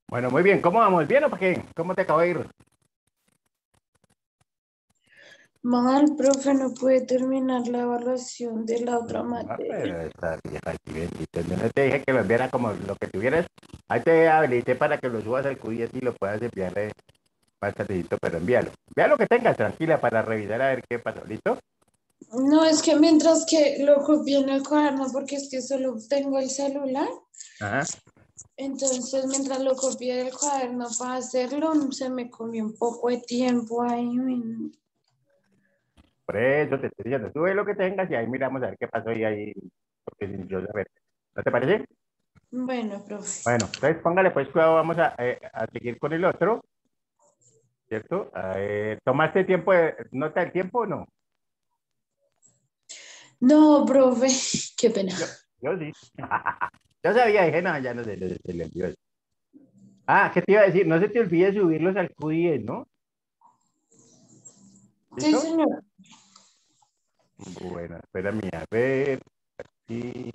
Bueno, muy bien. ¿Cómo vamos? ¿Bien o para qué? ¿Cómo te acabo de ir? Mal, profe, no puede terminar la evaluación de la otra No, materia. pero está bien, aquí bendito. Yo no te dije que lo enviara como lo que tuvieras. Ahí te habilité para que lo subas al QIS y lo puedas enviar más tardecito, pero envíalo. Envía lo que tengas, tranquila, para revisar a ver qué pasó. ¿Listo? No, es que mientras que lo copié en el cuaderno, porque es que solo tengo el celular, Ajá. entonces mientras lo copié del cuaderno para hacerlo, se me comió un poco de tiempo ahí. Por eso te estoy diciendo, sube lo que tengas y ahí miramos a ver qué pasó y ahí, porque sin yo saber. ¿No te parece? Bueno, profe. Bueno, entonces póngale pues cuidado, vamos a seguir con el otro, ¿cierto? ¿Tomaste tiempo nota del tiempo o no? No, profe, qué pena. Yo sí. Yo sabía, dije, no, ya no sé, se le envió eso. Ah, ¿qué te iba a decir? No se te olvide subirlos al Q10, ¿no? Sí, ¿Listo? señor. Bueno, espérame a ver. Sí,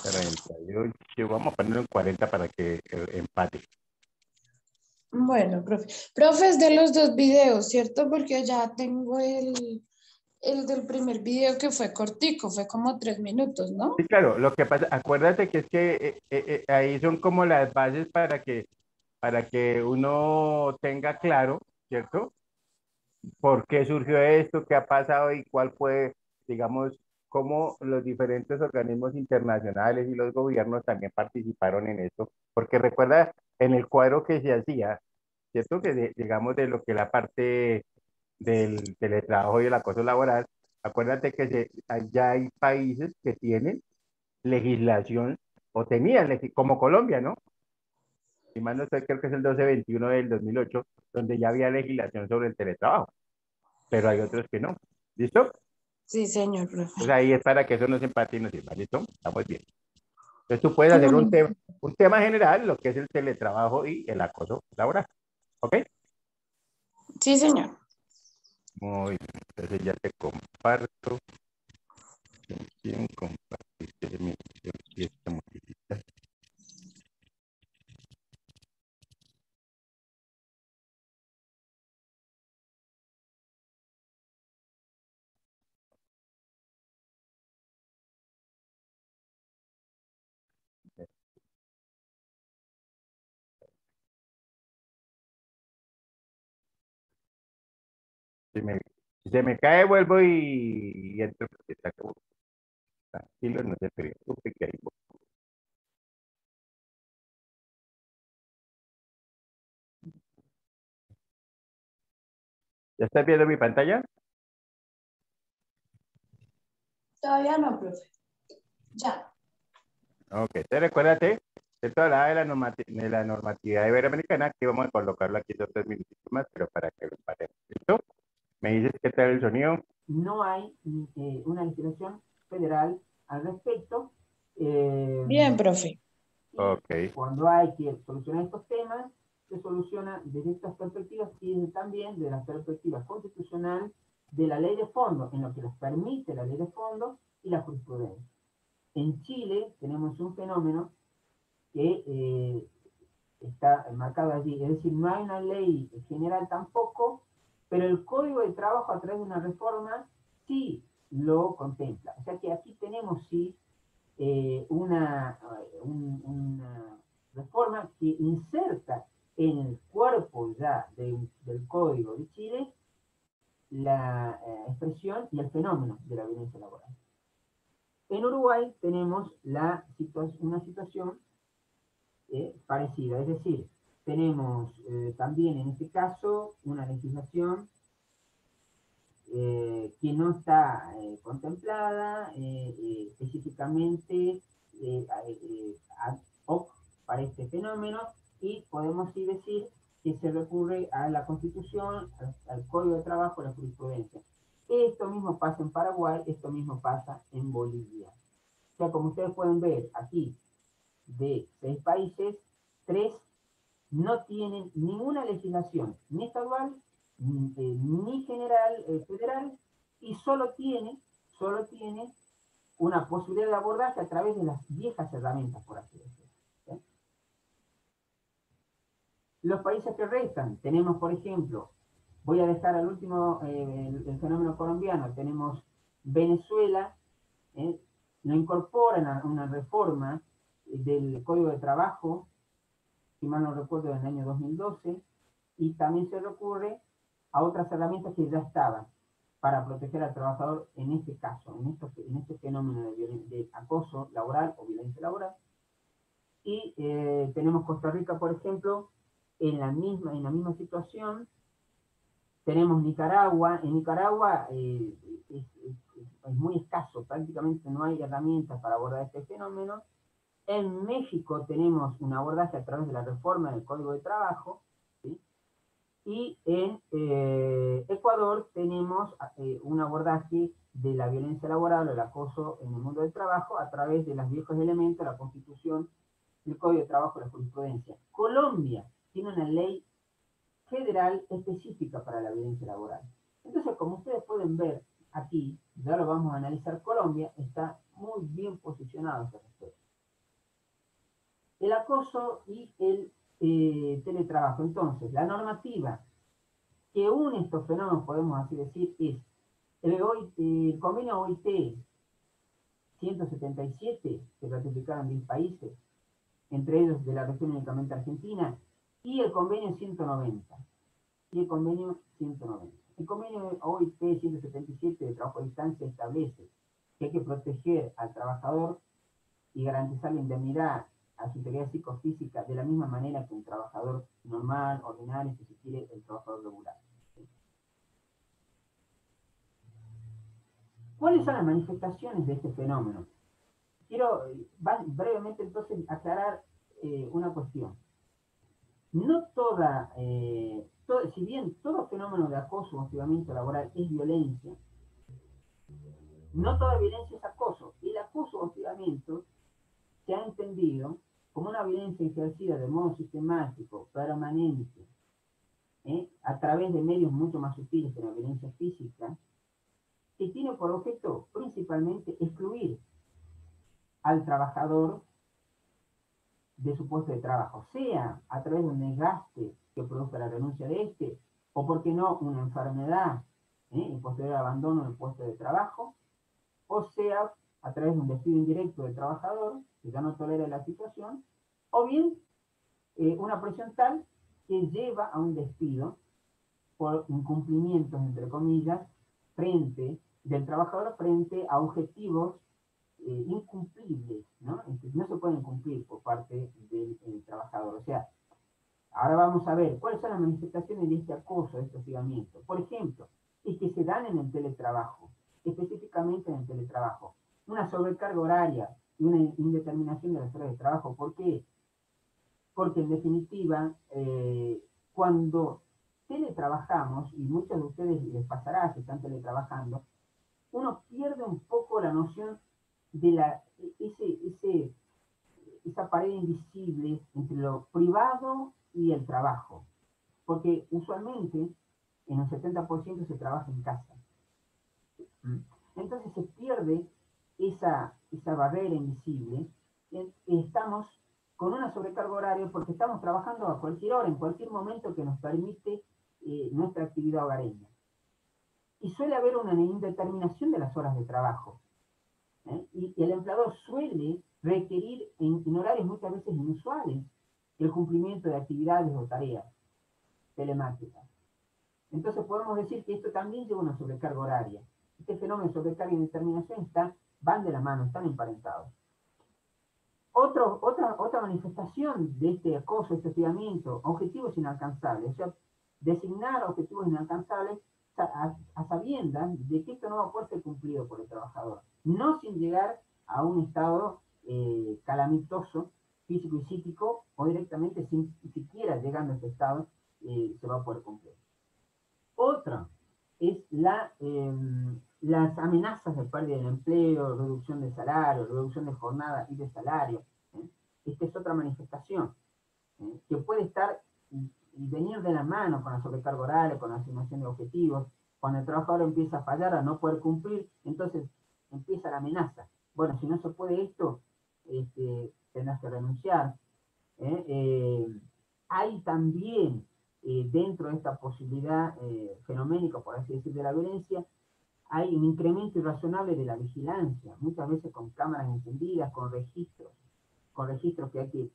38. Vamos a ponerlo en 40 para que empate. Bueno, profe. Profe, es de los dos videos, ¿cierto? Porque ya tengo el del primer video que fue cortico, fue como 3 minutos, Sí, ¿no? claro, lo que pasa, acuérdate que es que ahí son como las bases para que uno tenga claro, ¿cierto? ¿Por qué surgió esto? ¿Qué ha pasado? ¿Y cuál fue, digamos, cómo los diferentes organismos internacionales y los gobiernos también participaron en esto? Porque recuerda, en el cuadro que se hacía, ¿cierto? Que digamos de lo que la parte del teletrabajo y el acoso laboral, acuérdate que ya hay países que tienen legislación o tenían, como Colombia, ¿no? Si mal no estoy, creo que es el 1221 del 2008, donde ya había legislación sobre el teletrabajo, pero hay otros que no. ¿Listo? Sí, señor, profe. Entonces ahí es para que eso nos empate y nos sirva. ¿Listo? Estamos bien. Entonces tú puedes hacer Bueno, un tema general, lo que es el teletrabajo y el acoso laboral. ¿Ok? sí, señor. Muy bien. Entonces ya te comparto. ¿Quién compartiste mi edición? Y esta musiquita. Si se me cae, vuelvo y entro porque está como tranquilo, no se preocupe que ahí voy. ¿Ya estás viendo mi pantalla? Todavía no, profe. Ya. Ok, te recuérdate de toda de la normatividad iberoamericana, que vamos a colocarlo aquí 2 3 minutitos más, pero para que lo paremos. ¿Listo? ¿Me dices qué tal el sonido? No hay una legislación federal al respecto. Bien, profe. Y Ok. cuando hay que solucionar estos temas, se soluciona desde estas perspectivas y también de la perspectiva constitucional de la ley de fondo, en lo que les permite la ley de fondo y la jurisprudencia. En Chile tenemos un fenómeno que está marcado allí, es decir, no hay una ley general tampoco, pero el Código de Trabajo a través de una reforma sí lo contempla. O sea que aquí tenemos sí una reforma que inserta en el cuerpo ya del Código de Chile la expresión y el fenómeno de la violencia laboral. En Uruguay tenemos una situación parecida, es decir, tenemos también en este caso una legislación que no está contemplada específicamente ad hoc para este fenómeno y podemos sí decir que se recurre a la Constitución, al Código de Trabajo, a la jurisprudencia. Esto mismo pasa en Paraguay, esto mismo pasa en Bolivia. O sea, como ustedes pueden ver aquí, de 6 países, 3 no tienen ninguna legislación, ni estatal, ni general, federal, y solo tiene una posibilidad de abordaje a través de las viejas herramientas, por así decirlo. ¿Sí? Los países que restan, tenemos por ejemplo, voy a dejar al último el fenómeno colombiano, tenemos Venezuela, lo incorporan a una reforma del Código de Trabajo, si mal no recuerdo, en el año 2012, y también se recurre a otras herramientas que ya estaban para proteger al trabajador en este caso, en este fenómeno de acoso laboral o violencia laboral. Y tenemos Costa Rica, por ejemplo, en la misma situación. Tenemos Nicaragua. En Nicaragua es muy escaso, prácticamente no hay herramientas para abordar este fenómeno. En México tenemos un abordaje a través de la reforma del Código de Trabajo, ¿sí? Y en Ecuador tenemos un abordaje de la violencia laboral o el acoso en el mundo del trabajo a través de los viejos elementos, la Constitución, el Código de Trabajo y la jurisprudencia. Colombia tiene una ley federal específica para la violencia laboral. Entonces, como ustedes pueden ver aquí, ya lo vamos a analizar, Colombia está muy bien posicionado a ese respecto. El acoso y el teletrabajo. Entonces, la normativa que une estos fenómenos, podemos así decir, es el convenio OIT 177, que ratificaron 10 países, entre ellos de la región únicamente Argentina, y el convenio 190. El convenio OIT 177 de trabajo a distancia establece que hay que proteger al trabajador y garantizar la indemnidad a su integridad psicofísica de la misma manera que un trabajador normal, ordinario, si se quiere, el trabajador regular. ¿Cuáles son las manifestaciones de este fenómeno? Quiero brevemente entonces aclarar una cuestión. No si bien todo fenómeno de acoso o hostigamiento laboral es violencia, no toda violencia es acoso. El acoso o hostigamiento se ha entendido como una violencia ejercida de modo sistemático, permanente, a través de medios mucho más sutiles que la violencia física, que tiene por objeto principalmente excluir al trabajador de su puesto de trabajo, sea a través de un desgaste que produzca la renuncia de este, o por qué no, una enfermedad y posterior abandono del puesto de trabajo, o sea a través de un despido indirecto del trabajador que ya no tolera la situación, o bien una presión tal que lleva a un despido por incumplimientos, entre comillas, del trabajador frente a objetivos incumplibles, ¿no? No se pueden cumplir por parte del trabajador. O sea, ahora vamos a ver cuáles son las manifestaciones de este acoso, de este hostigamiento. Por ejemplo, es que se dan en el teletrabajo, específicamente en el teletrabajo. Una sobrecarga horaria y una indeterminación de las horas de trabajo. ¿Por qué? Porque en definitiva, cuando teletrabajamos, y muchos de ustedes les pasará si están teletrabajando, uno pierde un poco la noción de esa pared invisible entre lo privado y el trabajo. Porque usualmente en un 70% se trabaja en casa. Entonces se pierde esa barrera invisible y estamos con una sobrecarga horaria porque estamos trabajando a cualquier hora, en cualquier momento que nos permite nuestra actividad hogareña. Y suele haber una indeterminación de las horas de trabajo. Y el empleador suele requerir en horarios muchas veces inusuales el cumplimiento de actividades o tareas telemáticas. Entonces podemos decir que esto también lleva una sobrecarga horaria. Este fenómeno de sobrecarga y indeterminación van de la mano, están emparentados. Otra manifestación de este acoso, este hostigamiento, objetivos inalcanzables. O sea, designar objetivos inalcanzables a sabiendas de que esto no va a poder ser cumplido por el trabajador. No sin llegar a un estado calamitoso, físico y psíquico, o directamente sin siquiera llegando a este estado, se va a poder cumplir. Otra es las amenazas de pérdida del empleo, reducción de salario, reducción de jornada y de salario. Esta es otra manifestación que puede estar y venir de la mano con la sobrecarga horaria, con la asignación de objetivos. Cuando el trabajador empieza a fallar, a no poder cumplir, entonces empieza la amenaza. Bueno, si no se puede esto, tendrás que renunciar. Hay también, dentro de esta posibilidad fenoménica, por así decir, de la violencia, hay un incremento irrazonable de la vigilancia, muchas veces con cámaras encendidas, con registros que hay que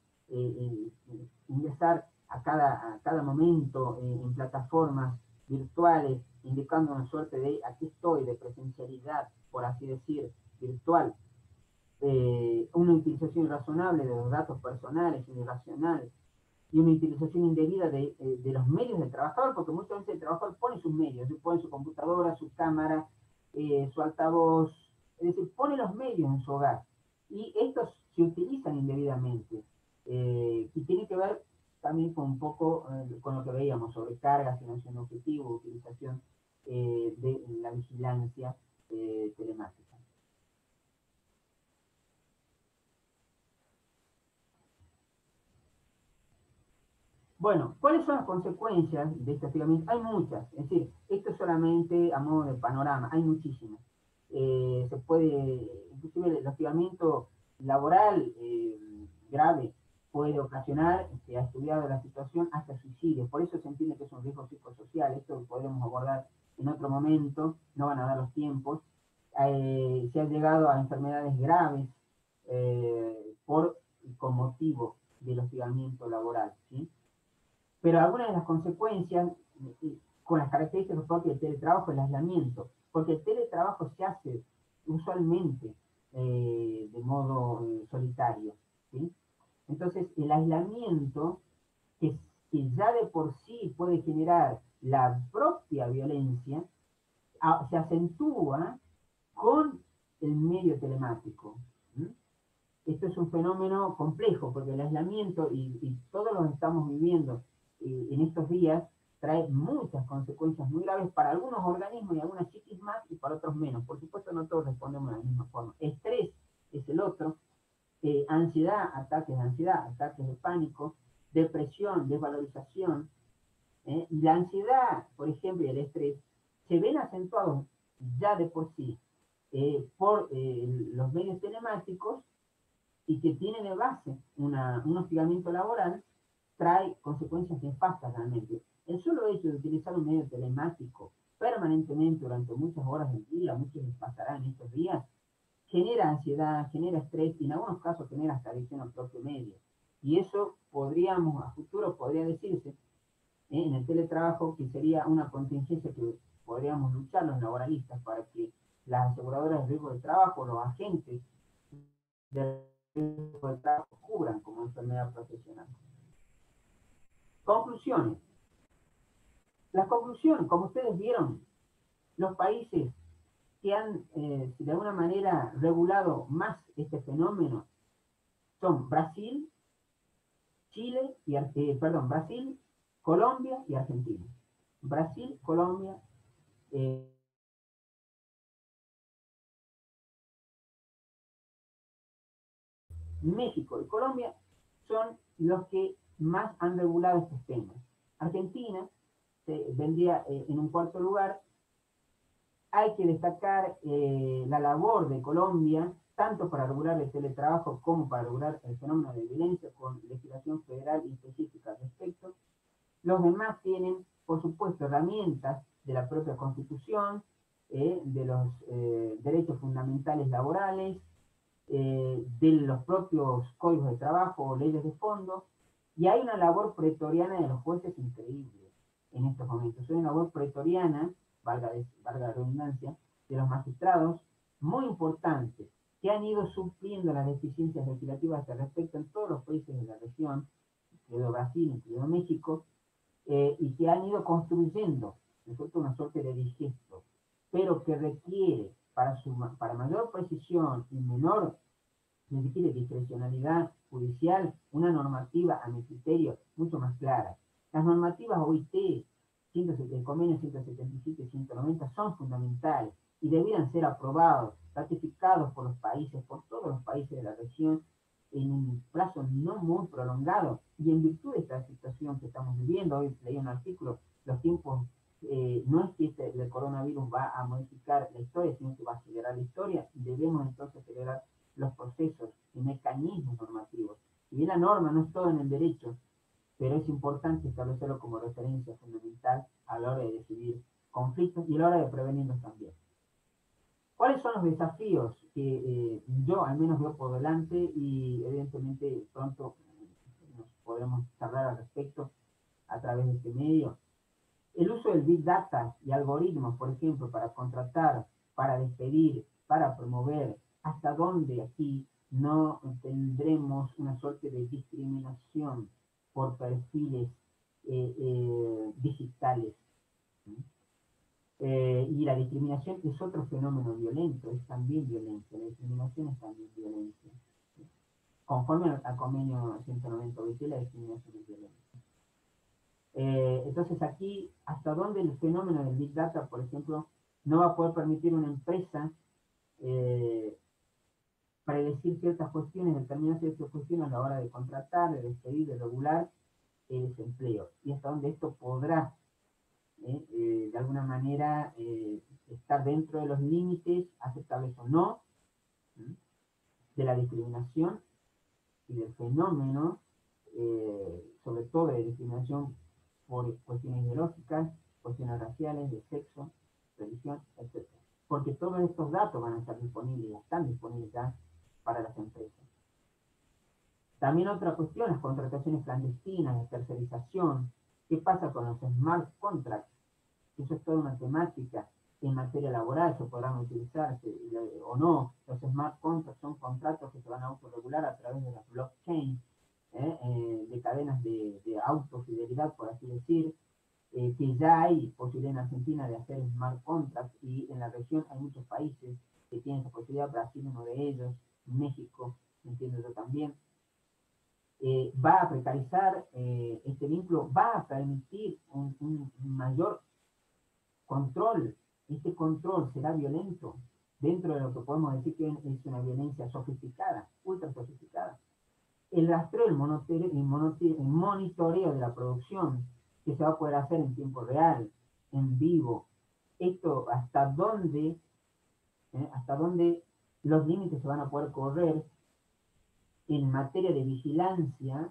ingresar a cada momento en plataformas virtuales, indicando una suerte de aquí estoy, de presencialidad, por así decir, virtual. Una utilización irrazonable de los datos personales, irracional, y una utilización indebida de los medios del trabajador, porque muchas veces el trabajador pone sus medios, pone su computadora, su cámara, su altavoz, es decir, pone los medios en su hogar, y estos se utilizan indebidamente, y tiene que ver también con un poco con lo que veíamos, sobrecarga, asignación de objetivo, utilización de la vigilancia telemática. Bueno, ¿cuáles son las consecuencias de este hostigamiento? Hay muchas, es decir, esto es solamente a modo de panorama, hay muchísimas. Se puede, inclusive el hostigamiento laboral grave puede ocasionar, se ha estudiado la situación, hasta suicidio. Por eso se entiende que es un riesgo psicosocial. Esto lo podremos abordar en otro momento, no van a dar los tiempos. Se ha llegado a enfermedades graves con motivo del hostigamiento laboral, ¿sí? Pero algunas de las consecuencias, con las características propias del teletrabajo, el aislamiento, porque el teletrabajo se hace usualmente de modo solitario, ¿sí? Entonces, el aislamiento, que, que ya de por sí puede generar la propia violencia, se acentúa con el medio telemático. ¿Sí? Esto es un fenómeno complejo, porque el aislamiento, y todos lo estamos viviendo en estos días, trae muchas consecuencias muy graves para algunos organismos y algunas chiquis más y para otros menos. Por supuesto, no todos respondemos de la misma forma. Estrés es el otro, ansiedad, ataques de ansiedad, ataques de pánico, depresión, desvalorización. Y la ansiedad, por ejemplo, y el estrés, se ven acentuados ya de por sí por los medios telemáticos, y que tiene de base un hostigamiento laboral, trae consecuencias nefastas realmente. El solo hecho de utilizar un medio telemático permanentemente durante muchas horas del día, muchos les pasará en estos días, genera ansiedad, genera estrés y en algunos casos genera hasta adicción al propio medio. Y eso podríamos, a futuro podría decirse, en el teletrabajo, que sería una contingencia que podríamos luchar los laboralistas para que las aseguradoras de riesgo de trabajo, los agentes de riesgo de trabajo cubran como enfermedad profesional. Conclusiones. Las conclusiones, como ustedes vieron, los países que han de alguna manera regulado más este fenómeno son Brasil, Brasil, Colombia y Argentina. Brasil, Colombia, México y Colombia son los que más han regulado estos temas. Argentina vendría en un cuarto lugar. Hay que destacar la labor de Colombia, tanto para regular el teletrabajo como para regular el fenómeno de violencia, con legislación federal y específica al respecto. Los demás tienen, por supuesto, herramientas de la propia Constitución, de los derechos fundamentales laborales, de los propios códigos de trabajo o leyes de fondo, y hay una labor pretoriana de los jueces increíble en estos momentos. Hay una labor pretoriana, valga la redundancia, de los magistrados, muy importante, que han ido supliendo las deficiencias legislativas al respecto en todos los países de la región, incluido Brasil, incluido México, y que han ido construyendo una suerte de digesto, pero que requiere para mayor precisión y menor discrecionalidad judicial, una normativa a mi criterio mucho más clara. Las normativas OIT, el convenio 177 y 190 son fundamentales y debieran ser aprobados, ratificados por los países, por todos los países de la región, en un plazo no muy prolongado, y en virtud de esta situación que estamos viviendo. Hoy leí un artículo, los tiempos, no es que el coronavirus va a modificar la historia, sino que va a acelerar la historia, y debemos entonces acelerar los procesos y mecanismos normativos. Si bien la norma no es todo en el derecho, pero es importante establecerlo como referencia fundamental a la hora de decidir conflictos y a la hora de prevenirlos también. ¿Cuáles son los desafíos que yo al menos veo por delante y evidentemente pronto nos podremos charlar al respecto a través de este medio? El uso del Big Data y algoritmos, por ejemplo, para contratar, para despedir, para promover, hasta dónde aquí no tendremos una suerte de discriminación por perfiles digitales. Y la discriminación es otro fenómeno violento, es también violencia, la discriminación es también violencia. Conforme al convenio 190 la discriminación es violencia. Entonces aquí, hasta dónde el fenómeno del Big Data, por ejemplo, no va a poder permitir una empresa predecir ciertas cuestiones, determinar ciertas cuestiones a la hora de contratar, de despedir, de regular el desempleo. Y hasta dónde esto podrá, de alguna manera, estar dentro de los límites aceptables o no, de la discriminación y del fenómeno, sobre todo de discriminación por cuestiones ideológicas, cuestiones raciales, de sexo, religión, etc. Porque todos estos datos van a estar disponibles, están disponibles ya para las empresas. También otra cuestión, las contrataciones clandestinas, la tercerización. ¿Qué pasa con los smart contracts? Eso es toda una temática en materia laboral, se podrán utilizarse o no. Los smart contracts son contratos que se van a autorregular a través de las blockchain, de cadenas de autofidelidad, por así decir, que ya hay posibilidad en Argentina de hacer smart contracts y en la región hay muchos países que tienen esa posibilidad, Brasil uno de ellos, México, entiendo yo también. Va a precarizar este vínculo, va a permitir un mayor control. Este control será violento dentro de lo que podemos decir que es una violencia sofisticada, ultra sofisticada. El rastreo, el monitoreo de la producción que se va a poder hacer en tiempo real, en vivo. Esto hasta dónde los límites se van a poder correr en materia de vigilancia,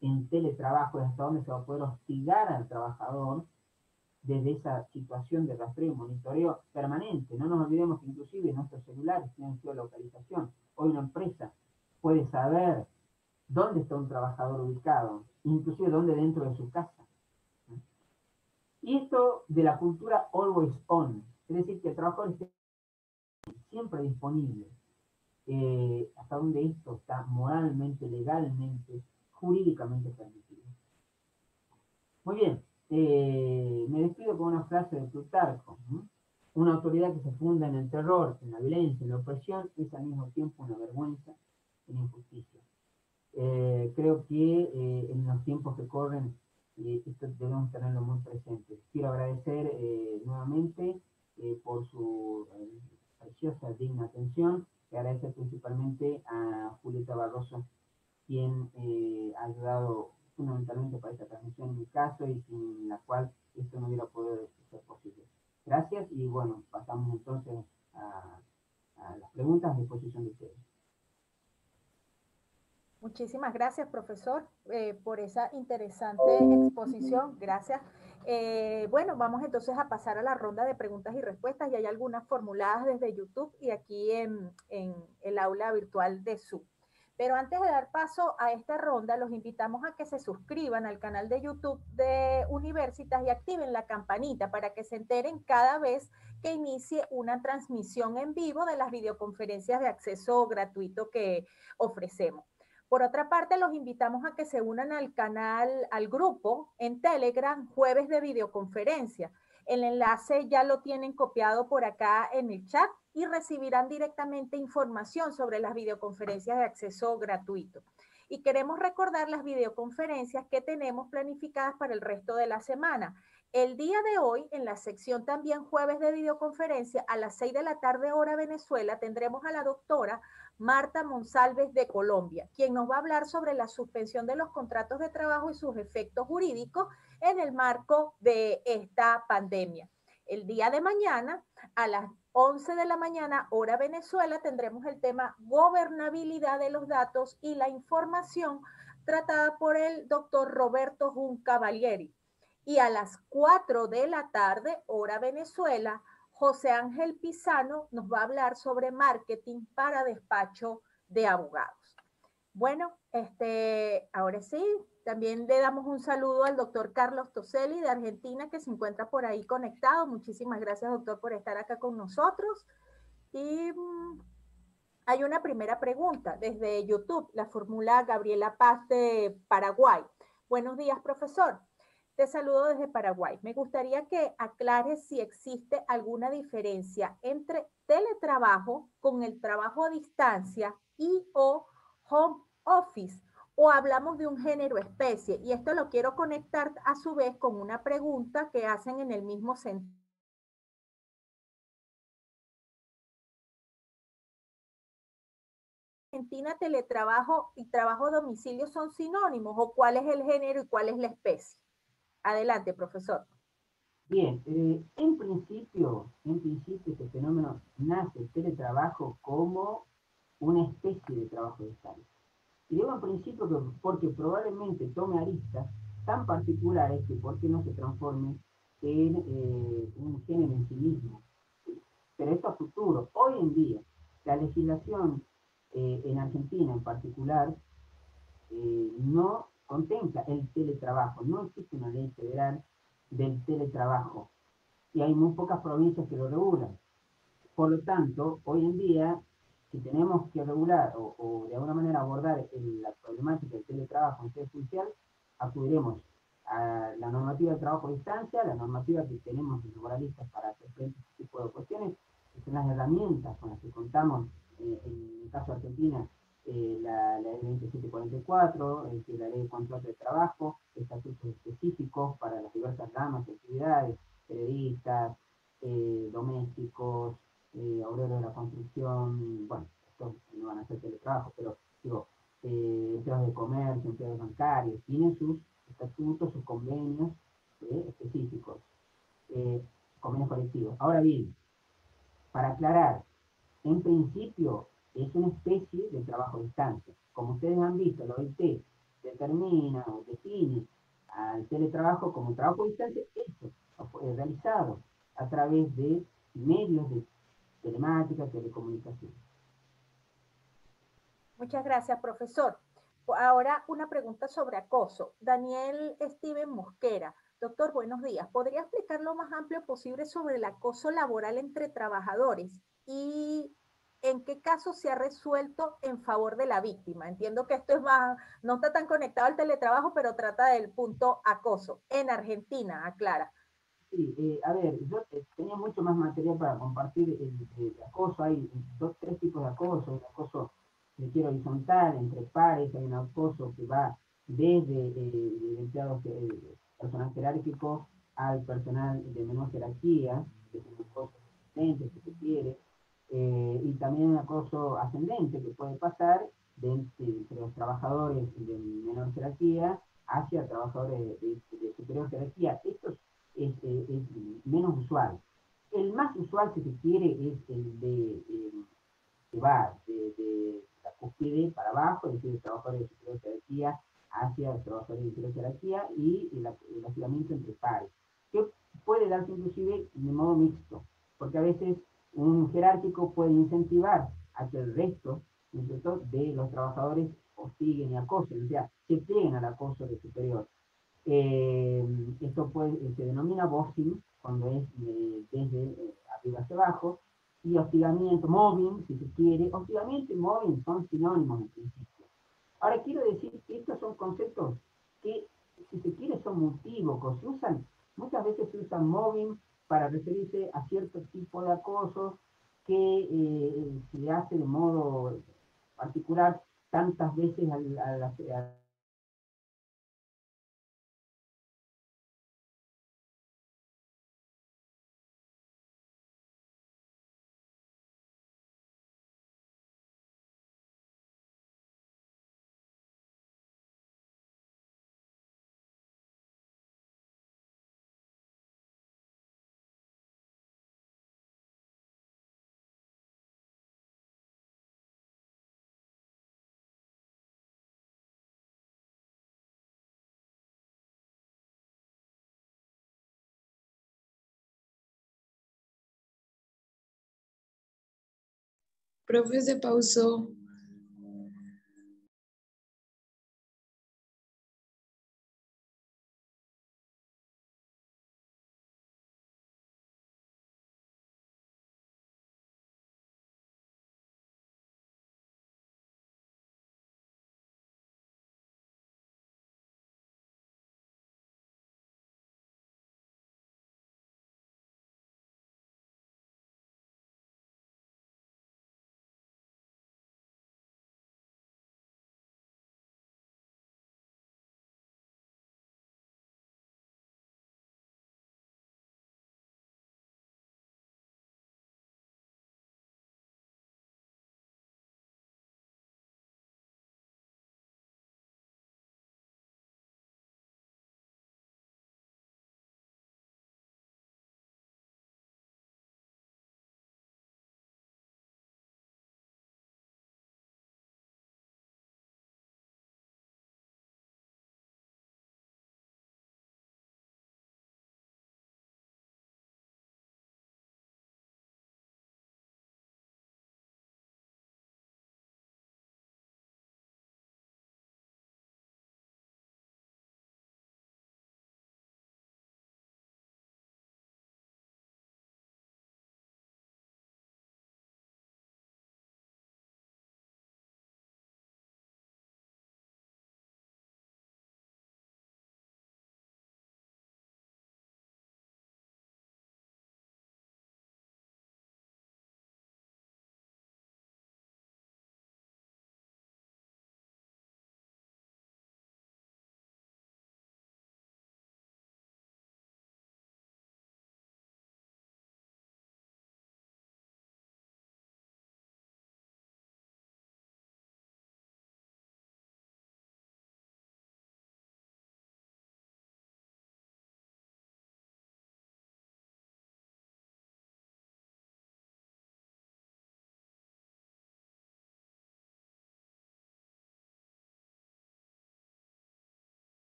en teletrabajo, hasta dónde se va a poder hostigar al trabajador desde esa situación de rastreo y monitoreo permanente. No nos olvidemos que inclusive nuestros celulares tienen geolocalización. Hoy una empresa puede saber dónde está un trabajador ubicado, inclusive dónde dentro de su casa. Y esto de la cultura always on, es decir, que el trabajador esté siempre disponible, hasta donde esto está moralmente, legalmente, jurídicamente permitido. Muy bien, me despido con una frase de Plutarco. Una autoridad que se funda en el terror, en la violencia, en la opresión, es al mismo tiempo una vergüenza y una injusticia. Creo que en los tiempos que corren esto debemos tenerlo muy presente. Quiero agradecer nuevamente por su preciosa, digna atención y agradecer principalmente a Julieta Barroso, quien ha ayudado fundamentalmente para esta transmisión en mi caso y sin la cual esto no hubiera podido ser posible. Gracias y bueno, pasamos entonces a las preguntas a disposición de ustedes. Muchísimas gracias, profesor, por esa interesante exposición. Gracias. Bueno, vamos entonces a pasar a la ronda de preguntas y respuestas. Y hay algunas formuladas desde YouTube y aquí en el aula virtual de Zoom. Pero antes de dar paso a esta ronda, los invitamos a que se suscriban al canal de YouTube de Universitas y activen la campanita para que se enteren cada vez que inicie una transmisión en vivo de las videoconferencias de acceso gratuito que ofrecemos. Por otra parte, los invitamos a que se unan al canal, al grupo en Telegram, Jueves de Videoconferencia. El enlace ya lo tienen copiado por acá en el chat y recibirán directamente información sobre las videoconferencias de acceso gratuito. Y queremos recordar las videoconferencias que tenemos planificadas para el resto de la semana. El día de hoy, en la sección también Jueves de Videoconferencia, a las 6 de la tarde hora Venezuela, tendremos a la doctora Marta Monsalves de Colombia, quien nos va a hablar sobre la suspensión de los contratos de trabajo y sus efectos jurídicos en el marco de esta pandemia. El día de mañana, a las 11 de la mañana, hora Venezuela, tendremos el tema gobernabilidad de los datos y la información tratada por el doctor Roberto Jun Cavalieri. Y a las 4 de la tarde, hora Venezuela, José Ángel Pisano nos va a hablar sobre marketing para despacho de abogados. Bueno, ahora sí, también le damos un saludo al doctor Carlos Toselli de Argentina, que se encuentra por ahí conectado. Muchísimas gracias, doctor, por estar acá con nosotros. Y hay una primera pregunta desde YouTube, la formula Gabriela Paz de Paraguay. Buenos días, profesor. Te saludo desde Paraguay. Me gustaría que aclares si existe alguna diferencia entre teletrabajo con el trabajo a distancia y o home office, o hablamos de un género especie. Y esto lo quiero conectar a su vez con una pregunta que hacen en el mismo sentido. Argentina, teletrabajo y trabajo a domicilio son sinónimos, o cuál es el género y cuál es la especie. Adelante, profesor. Bien, en principio este fenómeno nace el teletrabajo como una especie de trabajo de distancia. Y digo en principio porque probablemente tome aristas tan particulares que por qué no se transforme en un género en sí mismo. Pero esto a futuro, hoy en día, la legislación en Argentina en particular no contempla el teletrabajo, no existe una ley federal del teletrabajo y hay muy pocas provincias que lo regulan. Por lo tanto, hoy en día, si tenemos que regular o de alguna manera abordar la problemática del teletrabajo en sede judicial, acudiremos a la normativa de trabajo a distancia, la normativa que tenemos los laboralistas para hacer frente a este tipo de cuestiones, que son las herramientas con las que contamos, en el caso de Argentina, la ley 2744, que es la ley de contrato de trabajo, estatutos específicos para las diversas ramas de actividades, periodistas, domésticos, obreros de la construcción, bueno, estos no van a hacer teletrabajo, pero digo, empleados de comercio, empleados bancarios, tienen sus estatutos, sus convenios específicos, convenios colectivos. Ahora bien, para aclarar, en principio es una especie de trabajo a distancia. Como ustedes han visto, la OIT determina o define al teletrabajo como trabajo a distancia hecho, realizado a través de medios de telemática, telecomunicación. Muchas gracias, profesor. Ahora una pregunta sobre acoso. Daniel Steven Mosquera. Doctor, buenos días. ¿Podría explicar lo más amplio posible sobre el acoso laboral entre trabajadores y en qué caso se ha resuelto en favor de la víctima? Entiendo que esto es más, no está tan conectado al teletrabajo, pero trata del punto acoso. En Argentina, aclara. Sí, a ver, yo tenía mucho más material para compartir el acoso. Hay tres tipos de acoso. El acoso horizontal, entre pares, hay un acoso que va desde empleados, personal jerárquico al personal de menor jerarquía, que es un acoso ascendente, si se quiere, y también un acoso ascendente que puede pasar entre los trabajadores de menor jerarquía hacia trabajadores de superior jerarquía. Esto es menos usual. El más usual, si se quiere, es el que va de la cúspide para abajo, es decir, de trabajadores de superior jerarquía hacia los trabajadores de inferior jerarquía y el hostigamiento entre pares, que puede darse inclusive de modo mixto, porque a veces un jerárquico puede incentivar a que el resto de los trabajadores hostiguen y acosen, o sea, se peguen al acoso del superior. Esto se denomina boxing cuando es desde arriba hacia abajo, y hostigamiento, mobbing, si se quiere. Hostigamiento y mobbing son sinónimos en principio. Ahora quiero decir que estos son conceptos que, si se quiere, son multívocos. Muchas veces se usan mobbing para referirse a cierto tipo de acoso que se hace de modo particular tantas veces a Profe, se pausó.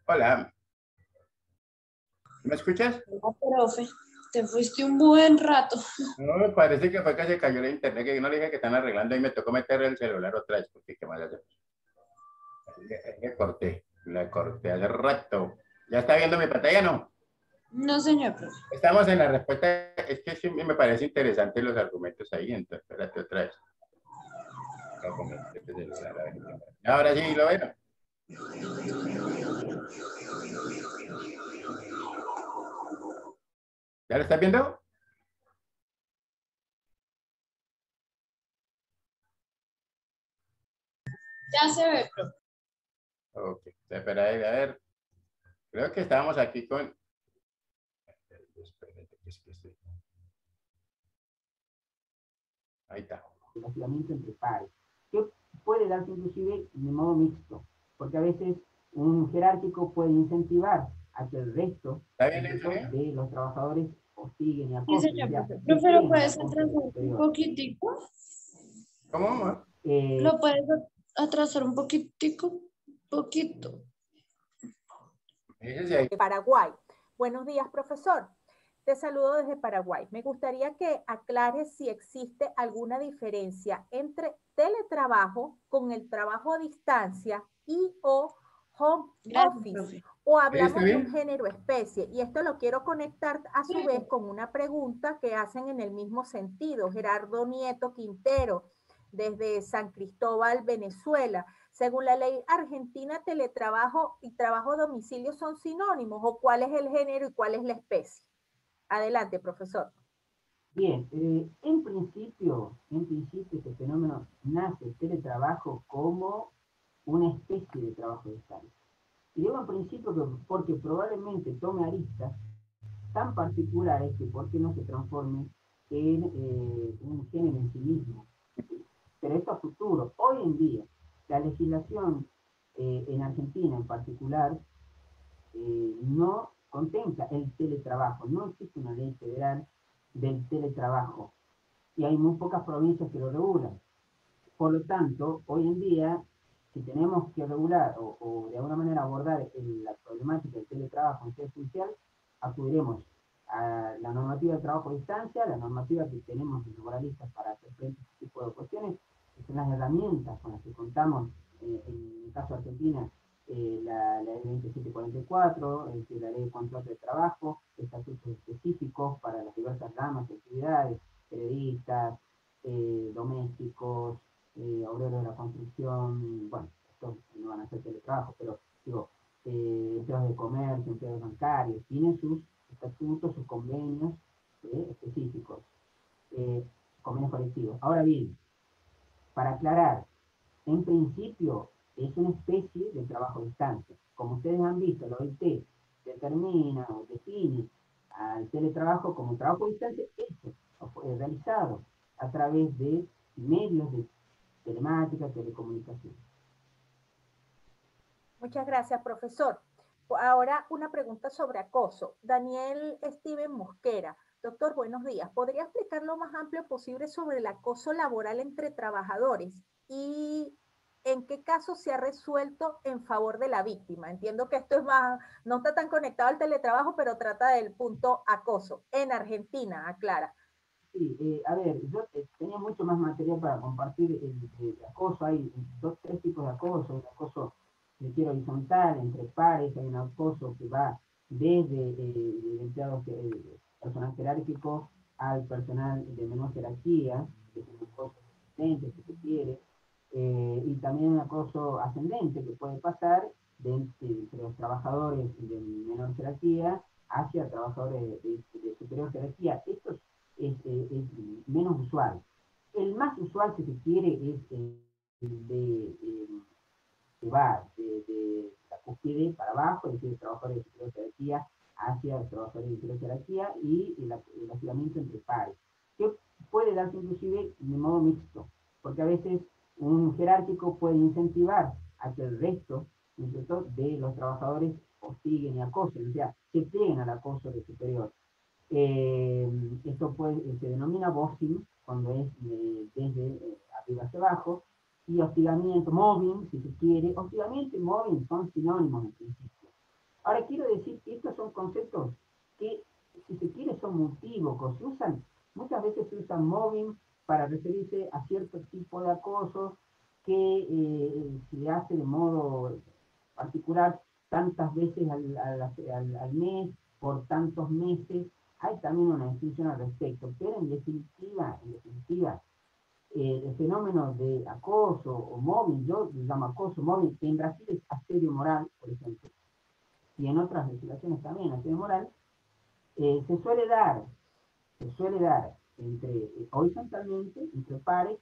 Hola, ¿me escuchas? Hola, profe, te fuiste un buen rato. No, me parece que fue que se cayó el internet, que yo no le dije que están arreglando y me tocó meter el celular otra vez, porque qué más hacer. La corté hace rato. ¿Ya está viendo mi pantalla? No. No, señor, profe. Estamos en la respuesta, es que sí me parece interesante los argumentos ahí, entonces espérate otra vez. Acá con este celular, a ver qué pasa. Ahora sí, lo veo. ¿Ya lo estás viendo? Ya se ve, profe. Ok, espera, a ver. Creo que estábamos aquí con... Espérate, que es que estoy... Ahí está. El hostigamiento entre pares, que puede darse inclusive de modo mixto, porque a veces un jerárquico puede incentivar a que el resto ¿Está bien eso, bien? de los trabajadores hostiguen y Sí, acosen, señor, ya, profe. se Profe, ¿lo peguen al puedes acoso del atrasar un superior. poquitico? ¿Cómo, amor? ¿Lo puedes atrasar un poquitico? Poquito. Fíjese ahí. Paraguay. Buenos días, profesor. Te saludo desde Paraguay. Me gustaría que aclares si existe alguna diferencia entre teletrabajo con el trabajo a distancia y o home Gracias, office, profe. o ¿Ahí está hablamos de un bien? género especie. Y esto lo quiero conectar a su vez con una pregunta que hacen en el mismo sentido. Gerardo Nieto Quintero, desde San Cristóbal, Venezuela. Según la ley argentina, teletrabajo y trabajo a domicilio son sinónimos, o cuál es el género y cuál es la especie. Adelante, profesor. Bien, en principio este fenómeno nace el teletrabajo como una especie de trabajo de distancia. Y digo en principio porque probablemente tome aristas tan particulares que por qué no se transforme en un género en sí mismo. Pero esto a futuro, hoy en día, la legislación en Argentina en particular no contempla el teletrabajo, no existe una ley federal del teletrabajo y hay muy pocas provincias que lo regulan. Por lo tanto, hoy en día, si tenemos que regular o de alguna manera abordar la problemática del teletrabajo en sede judicial, acudiremos a la normativa de trabajo a distancia, la normativa que tenemos los laboralistas para hacer frente a este tipo de cuestiones, que son las herramientas con las que contamos, en el caso de Argentina, la ley 2744, la ley de contrato de trabajo, estatutos específicos para las diversas ramas y actividades, periodistas, domésticos, obreros de la construcción, bueno, estos no van a hacer teletrabajo, pero digo, empleados de comercio, empleados bancarios, tienen sus estatutos, sus convenios específicos, convenios colectivos. Ahora bien, para aclarar, en principio es una especie de trabajo a distancia. Como ustedes han visto, la OIT determina o define al teletrabajo como trabajo a distancia hecho, realizado a través de medios de telemática, telecomunicación. Muchas gracias, profesor. Ahora una pregunta sobre acoso. Daniel Steven Mosquera. Doctor, buenos días. ¿Podría explicar lo más amplio posible sobre el acoso laboral entre trabajadores y en qué caso se ha resuelto en favor de la víctima? Entiendo que esto es más, no está tan conectado al teletrabajo, pero trata del punto acoso. En Argentina, aclara. Sí, a ver, yo tenía mucho más material para compartir el acoso. Hay tres tipos de acoso. Hay un acoso horizontal, entre pares, hay un acoso que va desde el empleado, personal jerárquico al personal de menor jerarquía, que es un acoso ascendente, si se quiere, y también un acoso ascendente que puede pasar entre los trabajadores de menor jerarquía hacia trabajadores de superior jerarquía. Esto es menos usual. El más usual, si se quiere, es el que va de la cúspide para abajo, es decir, de trabajadores de superior jerarquía hacia los trabajadores de inferior jerarquía, y el hostigamiento entre pares, que puede darse inclusive de modo mixto, porque a veces un jerárquico puede incentivar a que el resto, ¿no es cierto?, de los trabajadores hostiguen y acosen, o sea, se peguen al acoso del superior. Esto se denomina boxing cuando es desde arriba hacia abajo, y hostigamiento, mobbing, si se quiere. Hostigamiento y mobbing son sinónimos en principio. Ahora quiero decir que estos son conceptos que, si se quiere, son multívocos. Muchas veces se usan mobbing para referirse a cierto tipo de acoso que se hace de modo particular tantas veces al mes, por tantos meses. Hay también una distinción al respecto, pero en definitiva, el fenómeno de acoso o mobbing, yo lo llamo acoso, mobbing, que en Brasil es asedio moral, por ejemplo, y en otras legislaciones también asedio moral, se suele dar horizontalmente, entre pares,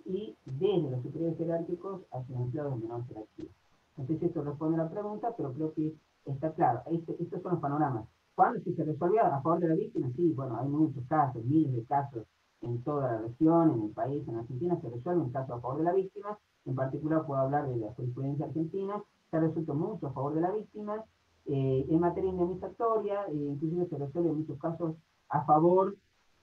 y desde los superiores jerárquicos hacia los empleados de menor jerarquía. No sé si esto responde a la pregunta, pero creo que está claro. Estos son los panoramas. ¿Cuándo se resolvió a favor de la víctima? Sí, bueno, hay muchos casos, miles de casos en toda la región, en el país, en Argentina, se resuelve un caso a favor de la víctima. En particular puedo hablar de la jurisprudencia argentina, se ha resuelto mucho a favor de la víctima. En materia indemnizatoria, inclusive se resuelve en muchos casos a favor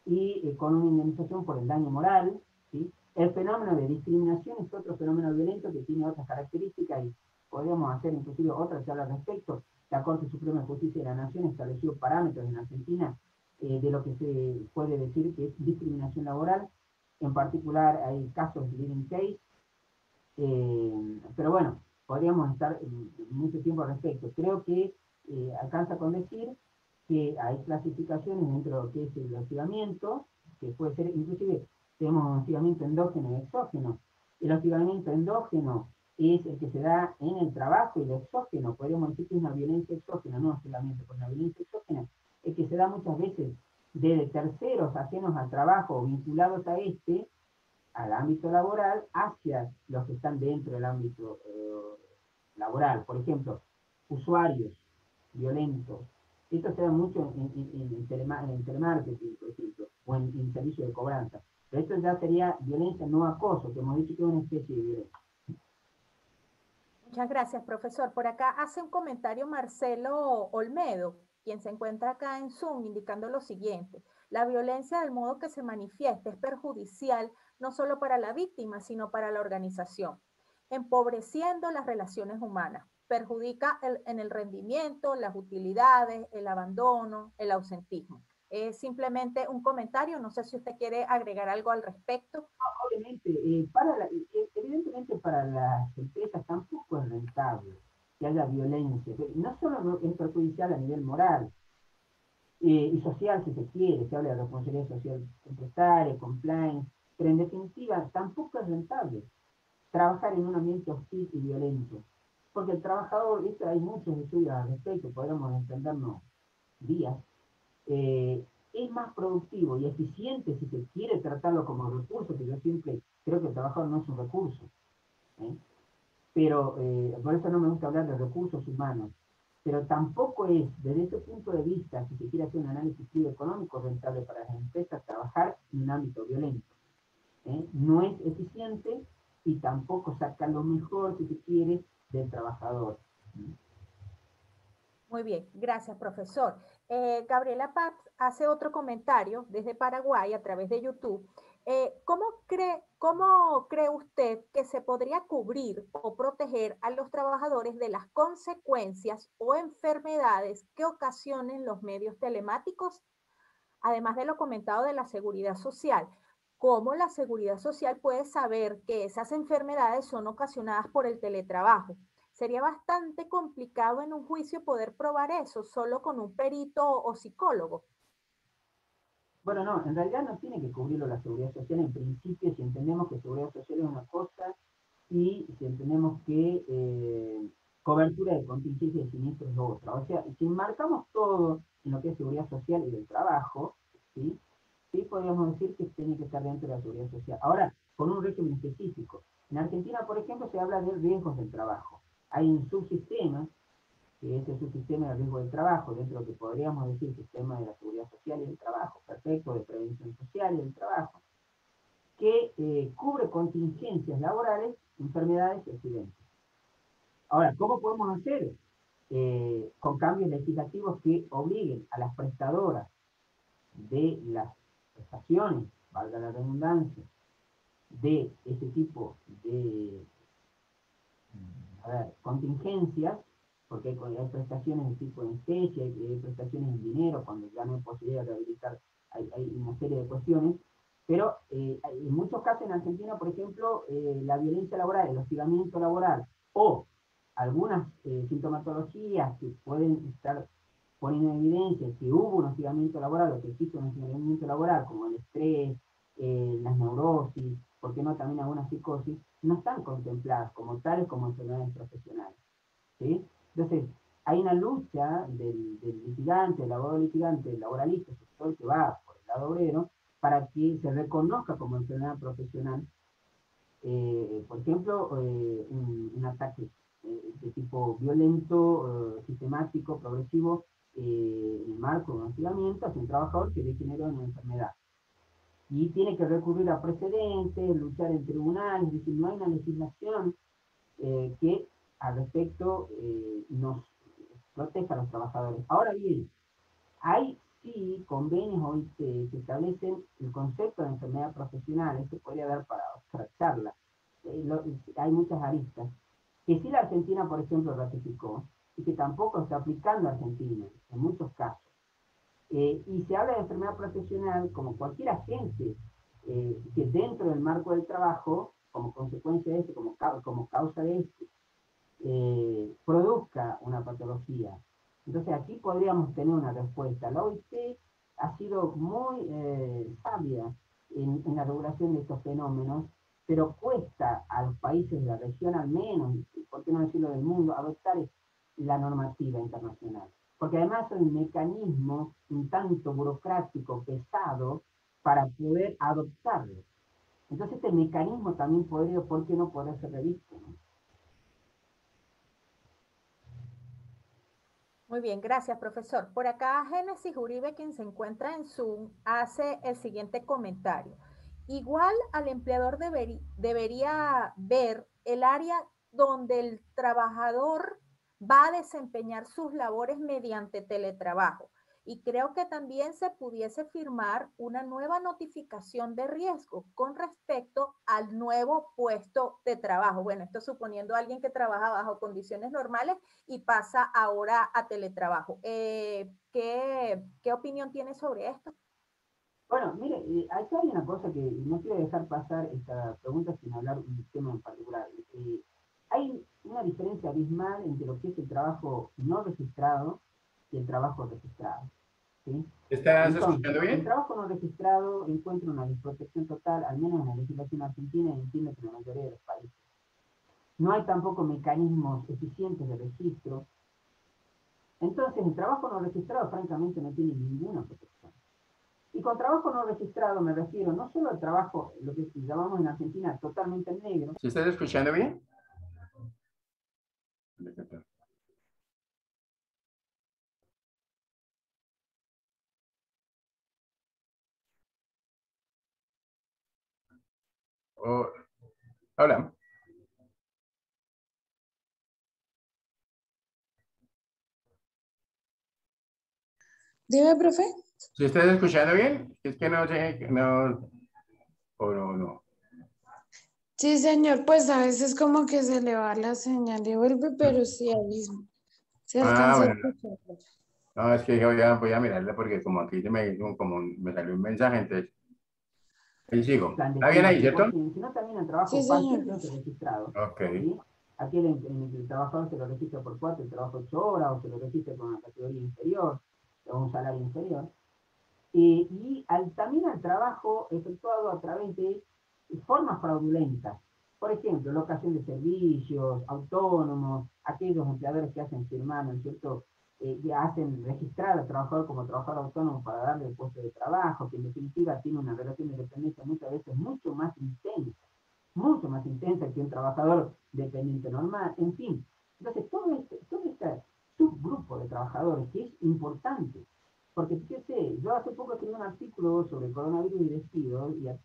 y con una indemnización por el daño moral, ¿sí? El fenómeno de discriminación es otro fenómeno violento que tiene otras características y podríamos hacer inclusive otra charla al respecto. La Corte Suprema de Justicia de la Nación estableció parámetros en Argentina de lo que se puede decir que es discriminación laboral. En particular hay casos de living case, pero bueno, podríamos estar mucho tiempo al respecto. Creo que alcanza con decir que hay clasificaciones dentro de lo que es el hostigamiento, que puede ser, inclusive tenemos hostigamiento endógeno y exógeno. El hostigamiento endógeno es el que se da en el trabajo, y el exógeno, podríamos decir que es una violencia exógena, no hostigamiento, pues una violencia exógena, el que se da muchas veces de terceros ajenos al trabajo o vinculados a este, al ámbito laboral, hacia los que están dentro del ámbito laboral. Por ejemplo, usuarios violentos. Esto se da mucho en telemarketing, por ejemplo, o en servicio de cobranza. Pero esto ya sería violencia, no acoso, que hemos dicho que es una especie de violencia. Muchas gracias, profesor. Por acá hace un comentario Marcelo Olmedo, quien se encuentra acá en Zoom, indicando lo siguiente. La violencia del modo que se manifiesta es perjudicial no solo para la víctima, sino para la organización, empobreciendo las relaciones humanas. Perjudica en el rendimiento, las utilidades, el abandono, el ausentismo. Es simplemente un comentario, no sé si usted quiere agregar algo al respecto. Obviamente, evidentemente para las empresas tampoco es rentable que haya violencia. No solo es perjudicial a nivel moral y social, si se quiere, se habla de responsabilidad social empresaria, compliance, pero en definitiva tampoco es rentable trabajar en un ambiente hostil y violento. Porque el trabajador, hay muchos estudios al respecto, podemos entendernos días, es más productivo y eficiente si se quiere tratarlo como recurso, que yo siempre creo que el trabajador no es un recurso. Pero por eso no me gusta hablar de recursos humanos. Pero tampoco es, desde ese punto de vista, si se quiere hacer un análisis económico, rentable para las empresas trabajar en un ámbito violento. No es eficiente y tampoco saca lo mejor, si se quiere, del trabajador. Muy bien, gracias, profesor. Gabriela Paz hace otro comentario desde Paraguay a través de YouTube. ¿Cómo cree usted que se podría cubrir o proteger a los trabajadores de las consecuencias o enfermedades que ocasionen los medios telemáticos? Además de lo comentado de la seguridad social, ¿cómo la seguridad social puede saber que esas enfermedades son ocasionadas por el teletrabajo? Sería bastante complicado en un juicio poder probar eso solo con un perito o psicólogo. Bueno, no, en realidad no tiene que cubrirlo la seguridad social en principio, si entendemos que seguridad social es una cosa y si entendemos que cobertura de contingencia y siniestros es otra. O sea, si marcamos todo en lo que es seguridad social y del trabajo, ¿sí? Sí podríamos decir que tiene que estar dentro de la seguridad social. Ahora, con un régimen específico. En Argentina, por ejemplo, se habla de riesgos del trabajo. Hay un subsistema, que es el subsistema de riesgo del trabajo, dentro de lo que podríamos decir sistema de la seguridad social y del trabajo, perfecto, de prevención social y del trabajo, que cubre contingencias laborales, enfermedades y accidentes. Ahora, ¿cómo podemos hacer? Con cambios legislativos que obliguen a las prestadoras de las prestaciones, valga la redundancia, de este tipo de contingencias, porque hay prestaciones de tipo en especie, hay prestaciones en dinero, cuando ya no hay posibilidad de rehabilitar, hay una serie de cuestiones, pero en muchos casos en Argentina, por ejemplo, la violencia laboral, el hostigamiento laboral, o algunas sintomatologías que pueden estar poniendo en evidencia que hubo un hostigamiento laboral o que existe un hostigamiento laboral, como el estrés, las neurosis, ¿por qué no también alguna psicosis? No están contempladas como tales como enfermedades profesionales, ¿sí? Entonces, hay una lucha del litigante, del abogado litigante, del laboralista, el sector que va por el lado obrero, para que se reconozca como enfermedad profesional, por ejemplo, un ataque de tipo violento, sistemático, progresivo, en el marco de un hostigamiento hacia un trabajador que le generó una enfermedad. Y tiene que recurrir a precedentes, luchar en tribunales, es decir, no hay una legislación que al respecto nos proteja a los trabajadores. Ahora bien, hay sí convenios hoy que establecen el concepto de enfermedad profesional, esto podría dar para otra charla, hay muchas aristas, que sí la Argentina, por ejemplo, ratificó, y que tampoco está aplicando a Argentina, en muchos casos. Y se habla de enfermedad profesional como cualquier agente que dentro del marco del trabajo, como consecuencia de esto, como causa de esto, produzca una patología. Entonces aquí podríamos tener una respuesta. La OIT ha sido muy sabia en la regulación de estos fenómenos, pero cuesta a los países de la región al menos, por qué no decirlo del mundo, adoptar la normativa internacional. Porque además es un mecanismo un tanto burocrático, pesado, para poder adoptarlo. Entonces este mecanismo también podría, ¿por qué no poder ser revisto? ¿No? Muy bien, gracias, profesor. Por acá, Génesis Uribe, quien se encuentra en Zoom, hace el siguiente comentario. Igual al empleador debería ver el área donde el trabajador va a desempeñar sus labores mediante teletrabajo. Y creo que también se pudiese firmar una nueva notificación de riesgo con respecto al nuevo puesto de trabajo. Bueno, esto suponiendo a alguien que trabaja bajo condiciones normales y pasa ahora a teletrabajo. ¿Qué opinión tiene sobre esto? Bueno, mire, acá hay una cosa que no quiero dejar pasar esta pregunta sin hablar de un tema en particular. Hay una diferencia abismal entre lo que es el trabajo no registrado y el trabajo registrado. ¿Sí? ¿Estás Entonces, escuchando el bien? trabajo no registrado encuentra una desprotección total, al menos en la legislación argentina y entiendo que en la mayoría de los países. No hay tampoco mecanismos eficientes de registro. Entonces, el trabajo no registrado, francamente, no tiene ninguna protección. Y con trabajo no registrado me refiero no solo al trabajo, lo que llamamos en Argentina totalmente en negro. ¿Sí estás escuchando bien? Oh, hola. Dime, profe. ¿Sí estás escuchando bien? Es que no sé, no, o no, no. Sí, señor, pues a veces como que se le va la señal y vuelve, pero sí, ahí se Ah, alcanza a bueno, escuchar, profe. no, es que dije, voy a mirarla porque como aquí se me, como me salió un mensaje, entonces ahí sigo. ¿Está bien Clandestino, ahí, sí, cierto? sino también el Sí, trabajo señor, parcialmente profe. registrado. Ok. ¿Sí? Aquí en el trabajador se lo registra por 4, el trabajo 8 horas, o se lo registra con una categoría inferior, o un salario inferior. También al trabajo efectuado a través de formas fraudulentas. Por ejemplo, locación de servicios, autónomos, aquellos empleadores que hacen firmar, ¿no es cierto?, que hacen registrar al trabajador como trabajador autónomo para darle el puesto de trabajo, que en definitiva tiene una relación de dependencia muchas veces mucho más intensa que un trabajador dependiente normal, en fin. Entonces, todo este subgrupo de trabajadores que es importante, porque fíjese, yo hace poco escribí un artículo sobre coronavirus y despidos, y hay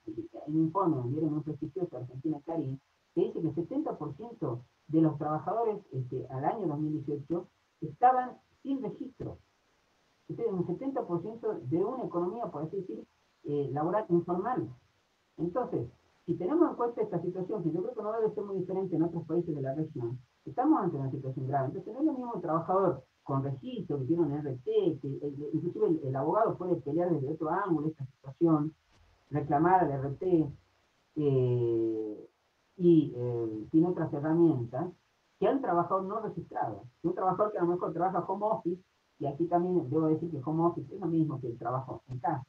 un informe donde muy prestigioso Argentina Clarín, que dice que el 70% de los trabajadores al año 2018 estaban sin registro. Entonces, un 70% de una economía, por así decir, laboral informal. Entonces, si tenemos en cuenta esta situación, que yo creo que no debe ser muy diferente en otros países de la región, estamos ante una situación grave. Entonces no es lo mismo un trabajador con registro, que tiene un RT, inclusive el abogado puede pelear desde otro ángulo esta situación, reclamar al RT, tiene otras herramientas, que a un trabajador no registrado. Un trabajador que a lo mejor trabaja home office, y aquí también debo decir que home office es lo mismo que el trabajo en casa,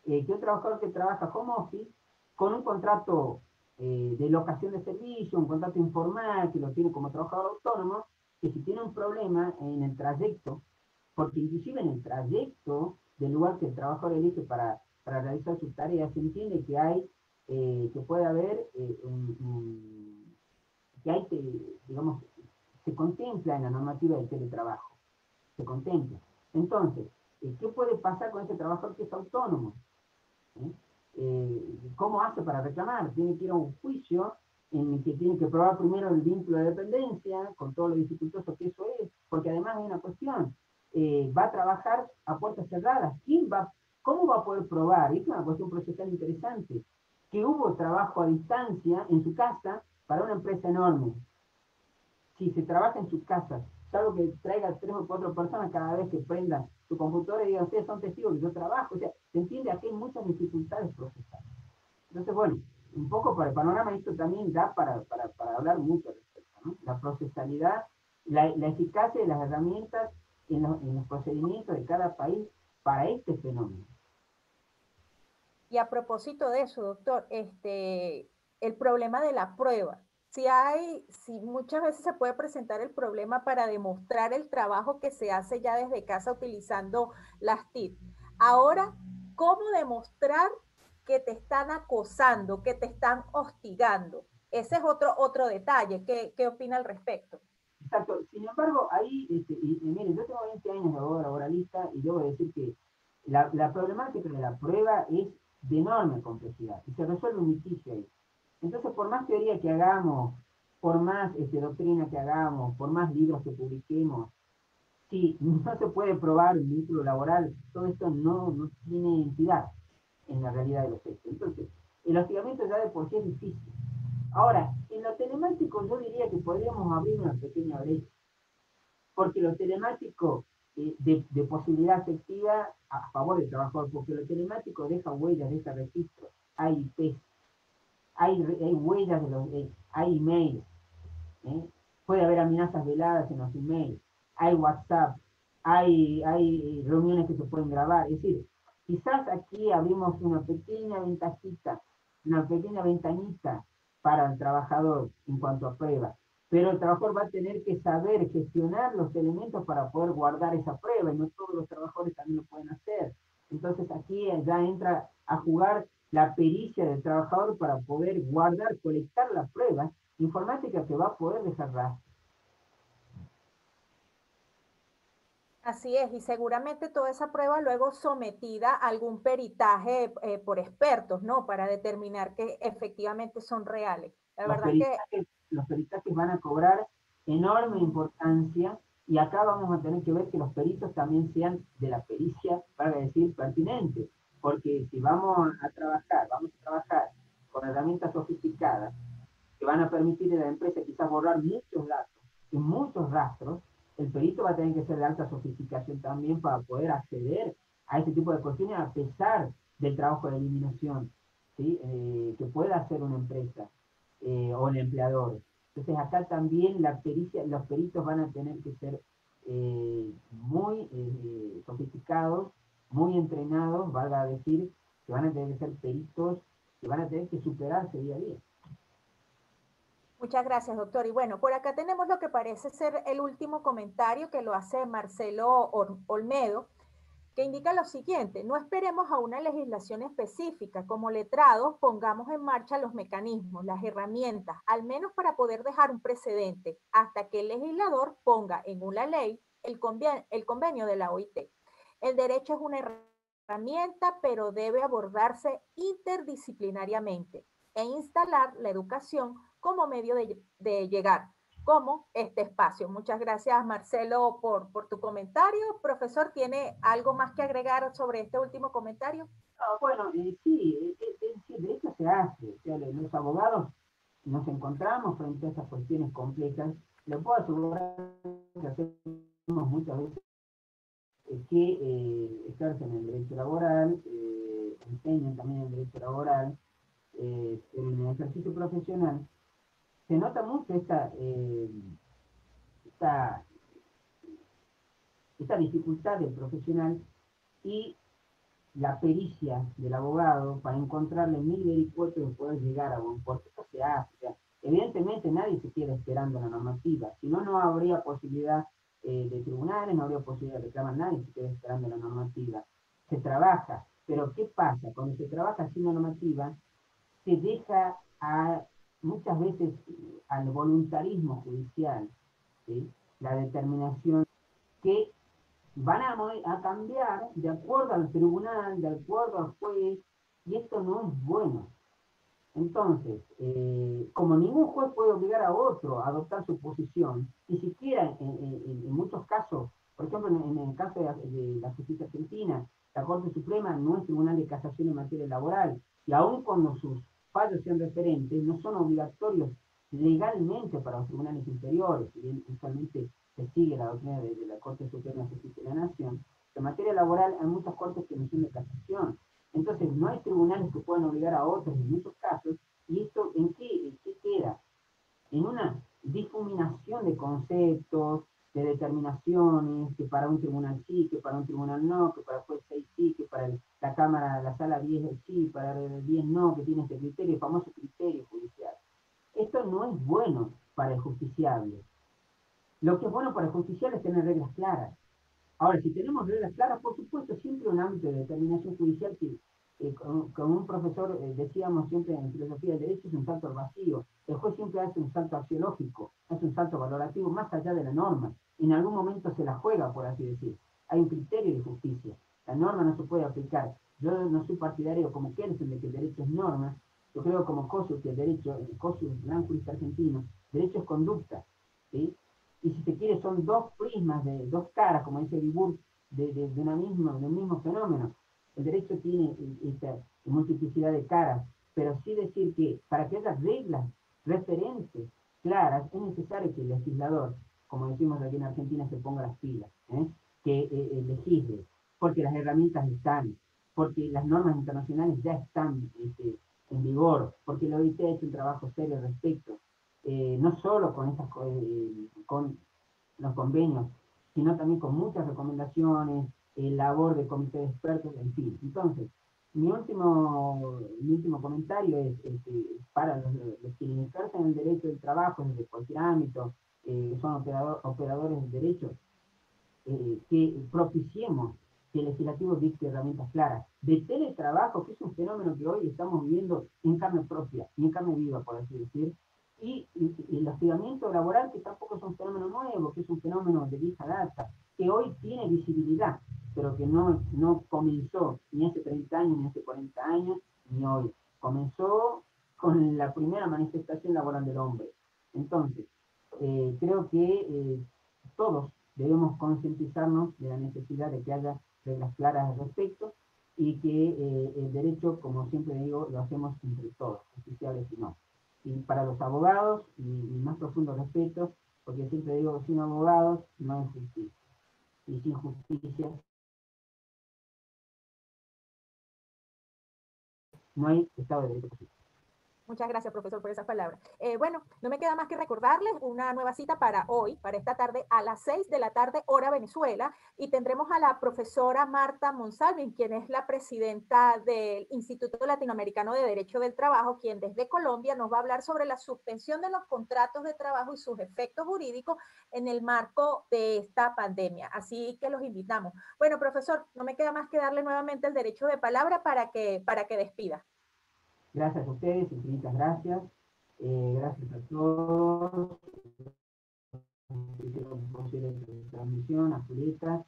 que un trabajador que trabaja home office con un contrato de locación de servicio, un contrato informal, que lo tiene como trabajador autónomo, que si tiene un problema en el trayecto, porque inclusive en el trayecto del lugar que el trabajador elige para realizar sus tareas, se entiende que hay, que puede haber, que hay, digamos, se contempla en la normativa del teletrabajo, se contempla. Entonces, ¿qué puede pasar con ese trabajador que es autónomo? ¿Cómo hace para reclamar? Tiene que ir a un juicio en el que tiene que probar primero el vínculo de dependencia, con todo lo dificultoso que eso es, porque además hay una cuestión, va a trabajar a puertas cerradas. ¿Cómo va a poder probar? Y es una cuestión procesal interesante, que hubo trabajo a distancia en su casa para una empresa enorme. Si se trabaja en sus casas, salvo que traiga 3 o 4 personas cada vez que prenda su computadora y diga, ustedes son testigos que yo trabajo, o sea, se entiende aquí hay muchas dificultades procesales. Entonces, bueno, un poco para el panorama esto también da para hablar mucho al respecto, ¿no? La procesalidad, la eficacia de las herramientas en los procedimientos de cada país para este fenómeno. Y a propósito de eso, doctor, el problema de la prueba. Si muchas veces se puede presentar el problema para demostrar el trabajo que se hace ya desde casa utilizando las TIC. Ahora, ¿cómo demostrar que te están acosando, que te están hostigando? Ese es otro detalle. ¿Qué opina al respecto? Exacto. Sin embargo, ahí, miren, yo tengo 20 años de abogado laboralista y debo decir que la problemática de la prueba es de enorme complejidad y se resuelve un litigio ahí. Entonces, por más teoría que hagamos, por más doctrina que hagamos, por más libros que publiquemos, si no se puede probar un vínculo laboral, todo esto no tiene entidad en la realidad de los hechos. Entonces, el hostigamiento ya de por sí es difícil. Ahora, en lo telemático yo diría que podríamos abrir una pequeña brecha, porque lo telemático de posibilidad efectiva a favor del trabajador, porque lo telemático deja huellas, deja registros, hay IP, hay huellas, hay emails, puede haber amenazas veladas en los emails, hay WhatsApp, hay reuniones que se pueden grabar, es decir, quizás aquí abrimos una pequeña ventajita, una pequeña ventanita para el trabajador en cuanto a prueba, pero el trabajador va a tener que saber gestionar los elementos para poder guardar esa prueba, y no todos los trabajadores también lo pueden hacer. Entonces aquí ya entra a jugar la pericia del trabajador para poder guardar, colectar la prueba informática que va a poder dejar rastro. Así es, y seguramente toda esa prueba luego sometida a algún peritaje por expertos, ¿no? Para determinar que efectivamente son reales. La verdad que los peritajes van a cobrar enorme importancia y acá vamos a tener que ver que los peritos también sean de la pericia, para decir, pertinente, porque si vamos a trabajar con herramientas sofisticadas que van a permitir a la empresa quizás borrar muchos datos y muchos rastros, el perito va a tener que ser de alta sofisticación también para poder acceder a ese tipo de cuestiones a pesar del trabajo de eliminación, ¿sí? Que pueda hacer una empresa o el empleador. Entonces acá también la pericia, los peritos van a tener que ser muy sofisticados, muy entrenados, valga decir, que van a tener que ser peritos que van a tener que superarse día a día. muchas gracias, doctor. Y bueno, por acá tenemos lo que parece ser el último comentario que lo hace Marcelo Olmedo, que indica lo siguiente: no esperemos a una legislación específica. Como letrados, pongamos en marcha los mecanismos, las herramientas, al menos para poder dejar un precedente, hasta que el legislador ponga en una ley el convenio de la OIT. El derecho es una herramienta, pero debe abordarse interdisciplinariamente e instalar la educación como medio de llegar como este espacio. Muchas gracias, Marcelo, por tu comentario. Profesor, ¿tiene algo más que agregar sobre este último comentario? Bueno, sí, de hecho se hace. O sea, los abogados nos encontramos frente a esas cuestiones complejas le puedo asegurar que hacemos muchas veces que ejercen el derecho laboral, enseñan también el derecho laboral, pero en el ejercicio profesional se nota mucho esta dificultad del profesional y la pericia del abogado para encontrarle mil vericuetos de poder llegar a un puerto. Esto se hace. O sea, evidentemente nadie se queda esperando la normativa, si no, no habría posibilidad de tribunales, no habría posibilidad de reclamar, nadie se queda esperando la normativa. Se trabaja, pero ¿qué pasa? Cuando se trabaja sin normativa, se deja muchas veces al voluntarismo judicial, ¿sí? La determinación que van a cambiar de acuerdo al tribunal, de acuerdo al juez, y esto no es bueno. Entonces, como ningún juez puede obligar a otro a adoptar su posición, ni siquiera en muchos casos, por ejemplo, en el caso de la justicia argentina, la Corte Suprema no es tribunal de casación en materia laboral, y aun cuando sus fallos sean referentes, no son obligatorios legalmente para los tribunales inferiores, si bien usualmente se sigue la doctrina de la Corte Suprema de Justicia de la Nación. En materia laboral hay muchas cortes que no son de casación. Entonces, no hay tribunales que puedan obligar a otros en muchos casos, y esto ¿en qué queda? En una difuminación de conceptos, de determinaciones, que para un tribunal sí, que para un tribunal no, que para el juez 6 sí, que para la Cámara, la Sala 10 sí, para el 10 no, que tiene este criterio, el famoso criterio judicial. Esto no es bueno para el justiciable. Lo que es bueno para el justiciable es tener reglas claras. Ahora, si tenemos reglas claras, por supuesto, siempre un ámbito de determinación judicial que, como un profesor decíamos siempre en filosofía del derecho, es un salto al vacío. El juez siempre hace un salto axiológico, hace un salto valorativo más allá de la norma. En algún momento se la juega, por así decir. Hay un criterio de justicia. La norma no se puede aplicar. Yo no soy partidario como Kelsen de que el derecho es norma. Yo creo como Cosio que el derecho, Cosio, gran jurista argentino, derecho es conducta, ¿sí? Y si se quiere son dos prismas, de dos caras, como dice Vibur, de un mismo fenómeno. El derecho tiene esta multiplicidad de caras, pero sí decir que para que haya reglas referentes claras, es necesario que el legislador, como decimos aquí en Argentina, se ponga las pilas, que legisle, porque las herramientas están, porque las normas internacionales ya están en vigor, porque la OIT ha hecho un trabajo serio al respecto. No solo con los convenios, sino también con muchas recomendaciones, labor de comité de expertos, en fin. Entonces, mi último comentario es para los que ejercen el derecho del trabajo desde cualquier ámbito, son operadores del derecho, que propiciemos que el legislativo dicte herramientas claras de teletrabajo, que es un fenómeno que hoy estamos viviendo en carne propia y en carne viva, por así decir, y el hostigamiento laboral, que tampoco es un fenómeno nuevo, que es un fenómeno de vieja data, que hoy tiene visibilidad, pero que no comenzó ni hace 30 años, ni hace 40 años, ni hoy. Comenzó con la primera manifestación laboral del hombre. Entonces, creo que todos debemos concientizarnos de la necesidad de que haya reglas claras al respecto y que el derecho, como siempre digo, lo hacemos entre todos, justiciables y no. Y para los abogados, mi más profundo respeto, porque siempre digo, sin abogados no hay justicia. Y sin justicia no hay Estado de Derecho posible. Muchas gracias, profesor, por esas palabras. Bueno, no me queda más que recordarles una nueva cita para hoy, para esta tarde, a las 6 de la tarde, hora Venezuela, y tendremos a la profesora Marta Monsalvin, quien es la presidenta del Instituto Latinoamericano de Derecho del Trabajo, quien desde Colombia nos va a hablar sobre la suspensión de los contratos de trabajo y sus efectos jurídicos en el marco de esta pandemia. Así que los invitamos. Bueno, profesor, no me queda más que darle nuevamente el derecho de palabra para que despida. Gracias a ustedes, infinitas gracias. Gracias a todos. Transmisión, a Julieta,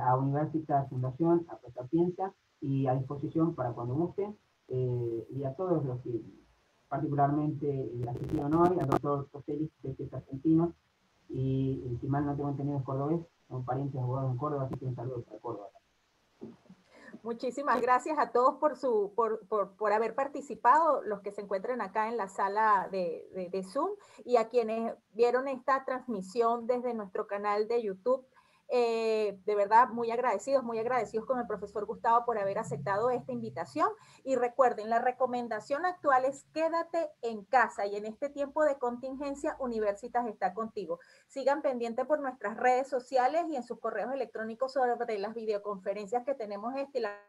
a Universitas Fundación, a Presta Piensa, y a disposición para cuando gusten, y a todos los que particularmente asistieron hoy, al doctor Toselli, que es argentino, y si mal no tengo entendido es cordobés, son parientes abogados en Córdoba, así que un saludo para Córdoba. muchísimas gracias a todos por haber participado, los que se encuentran acá en la sala de Zoom y a quienes vieron esta transmisión desde nuestro canal de YouTube. De verdad, muy agradecidos con el profesor Gustavo por haber aceptado esta invitación. Y recuerden, la recomendación actual es quédate en casa y en este tiempo de contingencia, Universitas está contigo. Sigan pendientes por nuestras redes sociales y en sus correos electrónicos sobre las videoconferencias que tenemos la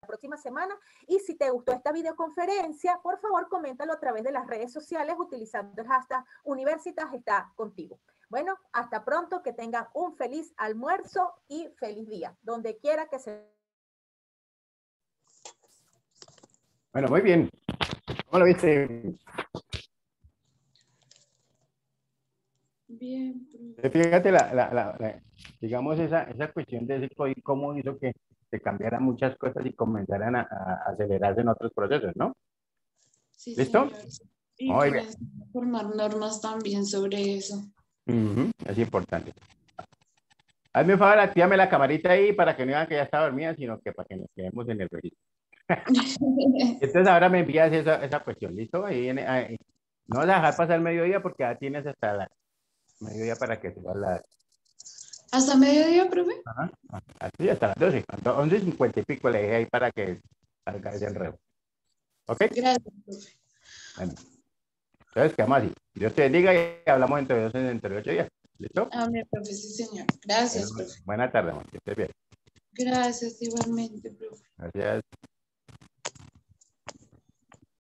próxima semana. Y si te gustó esta videoconferencia, por favor, coméntalo a través de las redes sociales utilizando el hashtag Universitas está contigo. Bueno, hasta pronto, que tengan un feliz almuerzo y feliz día, donde quiera que se... Bueno, muy bien. ¿Cómo lo viste? Bien. Fíjate, digamos, esa cuestión de ese código, cómo hizo que se cambiaran muchas cosas y comenzaran a acelerarse en otros procesos, ¿no? Sí, ¿Listo? señor. Y Muy bien. pues formar normas también sobre eso. Es importante. Hazme un favor, actívame la camarita ahí para que no digan que ya está dormida, sino que para que nos quedemos en el registro. Entonces ahora me envías esa cuestión, ¿listo? Ahí ahí. No vas a dejar pasar el mediodía porque ya tienes hasta la mediodía para que subas la... ¿Hasta mediodía, profe? Ajá, así hasta las 12. 11:50 y pico le dejé ahí para que salga ese enredo. ¿Ok? Gracias, profe. Bueno, entonces quedamos así. Dios te bendiga y hablamos entre 8 días. ¿Listo? Amén, profe, sí, señor. Gracias, Bueno, profe. buena tarde, amor. Que estés bien. Gracias, igualmente, profe. Gracias.